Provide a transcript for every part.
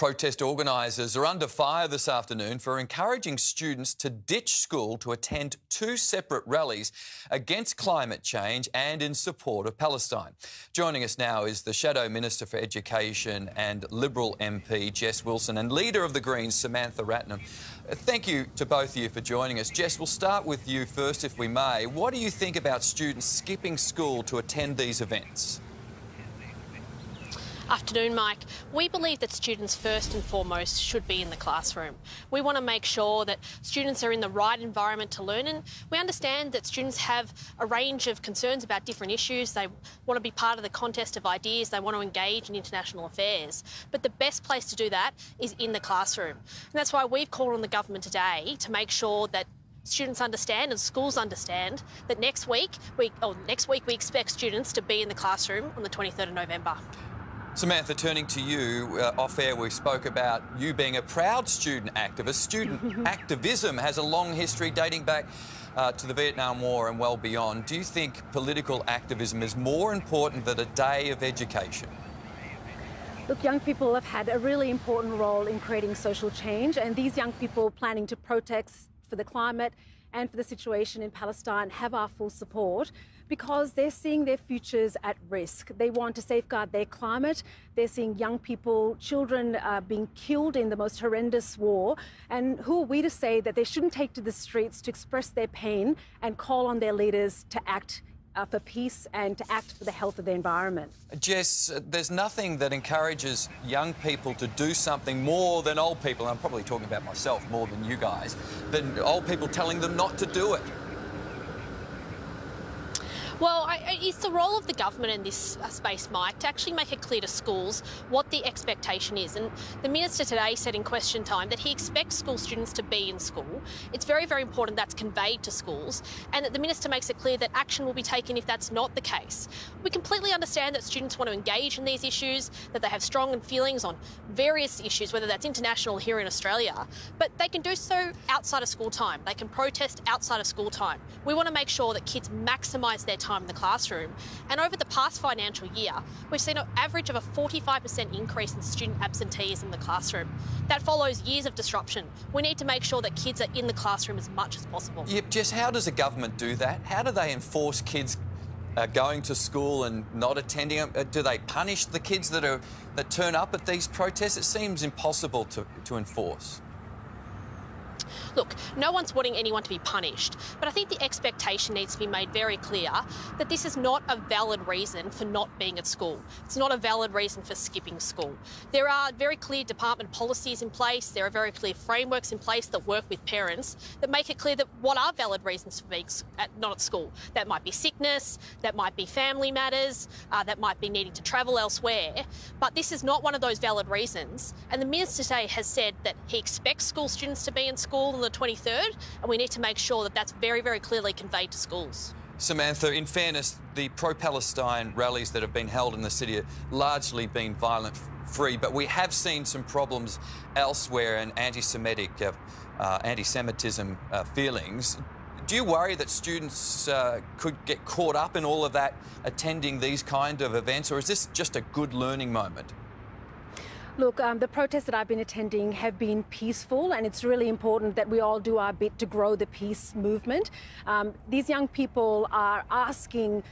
Protest organisers are under fire this afternoon for encouraging students to ditch school to attend two separate rallies against climate change and in support of Palestine. Joining us now is the Shadow Minister for Education and Liberal MP, Jess Wilson, and Leader of the Greens, Samantha Ratnam. Thank you to both of you for joining us. Jess, we'll start with you first, if we may. What do you think about students skipping school to attend these events? Afternoon, Mike. We believe that students first and foremost should be in the classroom. We want to make sure that students are in the right environment to learn, and we understand that students have a range of concerns about different issues. They want to be part of the contest of ideas. They want to engage in international affairs. But the best place to do that is in the classroom. And that's why we've called on the government today to make sure that students understand and schools understand that next week we expect students to be in the classroom on the 23rd of November. Samantha, turning to you, off-air we spoke about you being a proud student activist. Student activism has a long history dating back to the Vietnam War and well beyond. Do you think political activism is more important than a day of education? Look, young people have had a really important role in creating social change, and these young people planning to protest for the climate and for the situation in Palestine have our full support because they're seeing their futures at risk. They want to safeguard their climate. They're seeing young people, children being killed in the most horrendous war. And who are we to say that they shouldn't take to the streets to express their pain and call on their leaders to act for peace and to act for the health of the environment? Jess, there's nothing that encourages young people to do something more than old people, and I'm probably talking about myself more than you guys, than old people telling them not to do it. Well, it's the role of the government in this space, Mike, to actually make it clear to schools what the expectation is. And the Minister today said in question time that he expects school students to be in school. It's very, very important that's conveyed to schools, and that the Minister makes it clear that action will be taken if that's not the case. We completely understand that students want to engage in these issues, that they have strong feelings on various issues, whether that's international or here in Australia, but they can do so outside of school time. They can protest outside of school time. We want to make sure that kids maximise their time in the classroom. And over the past financial year, we've seen an average of a 45% increase in student absenteeism in the classroom. That follows years of disruption. We need to make sure that kids are in the classroom as much as possible. Yep, Jess, how does a government do that? How do they enforce kids going to school and not attending them? Do they punish the kids that turn up at these protests? It seems impossible to enforce. Look, no one's wanting anyone to be punished, but I think the expectation needs to be made very clear that this is not a valid reason for not being at school. It's not a valid reason for skipping school. There are very clear department policies in place. There are very clear frameworks in place that work with parents that make it clear that what are valid reasons for being not at school. That might be sickness, that might be family matters, that might be needing to travel elsewhere. But this is not one of those valid reasons. And the Minister today has said that he expects school students to be in school on the 23rd, and we need to make sure that that's very, very clearly conveyed to schools. Samantha, in fairness, the pro-Palestine rallies that have been held in the city have largely been violent-free, but we have seen some problems elsewhere and anti-Semitism feelings. Do you worry that students could get caught up in all of that attending these kind of events, or is this just a good learning moment? Look, the protests that I've been attending have been peaceful, and it's really important that we all do our bit to grow the peace movement. These young people are asking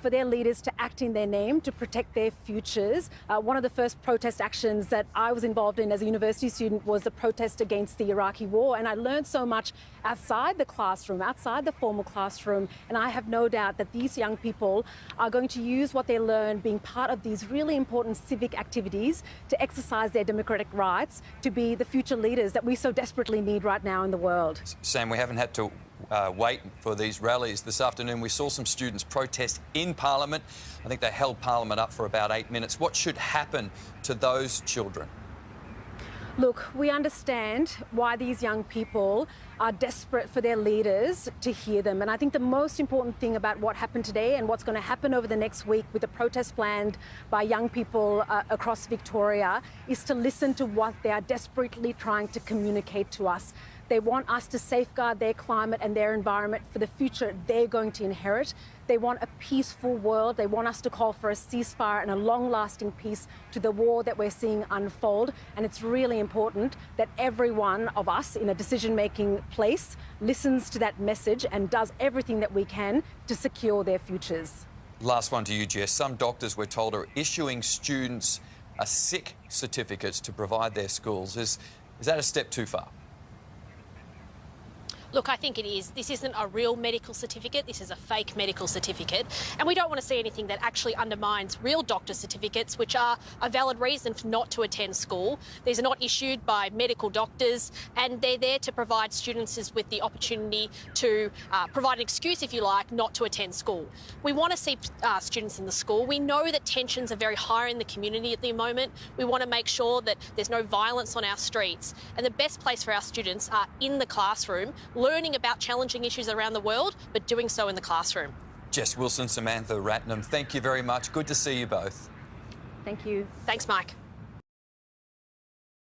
for their leaders to act in their name to protect their futures. One of the first protest actions that I was involved in as a university student was the protest against the Iraqi war, and I learned so much outside the classroom, outside the formal classroom, and I have no doubt that these young people are going to use what they learn being part of these really important civic activities to exercise their democratic rights to be the future leaders that we so desperately need right now in the world. Sam, we haven't had to wait for these rallies. This afternoon we saw some students protest in Parliament. I think they held Parliament up for about 8 minutes. What should happen to those children? Look, we understand why these young people are desperate for their leaders to hear them. And I think the most important thing about what happened today and what's going to happen over the next week with the protests planned by young people across Victoria is to listen to what they are desperately trying to communicate to us. They want us to safeguard their climate and their environment for the future they're going to inherit. They want a peaceful world. They want us to call for a ceasefire and a long-lasting peace to the war that we're seeing unfold. And it's really important that every one of us in a decision-making place listens to that message and does everything that we can to secure their futures. Last one to you, Jess. Some doctors, we're told, are issuing students a sick certificates to provide their schools. Is that a step too far? Look, I think it is. This isn't a real medical certificate. This is a fake medical certificate. And we don't want to see anything that actually undermines real doctor certificates, which are a valid reason for not to attend school. These are not issued by medical doctors, and they're there to provide students with the opportunity to provide an excuse, if you like, not to attend school. We want to see students in the school. We know that tensions are very high in the community at the moment. We want to make sure that there's no violence on our streets. And the best place for our students are in the classroom, learning about challenging issues around the world, but doing so in the classroom. Jess Wilson, Samantha Ratnam, thank you very much. Good to see you both. Thank you. Thanks, Mike.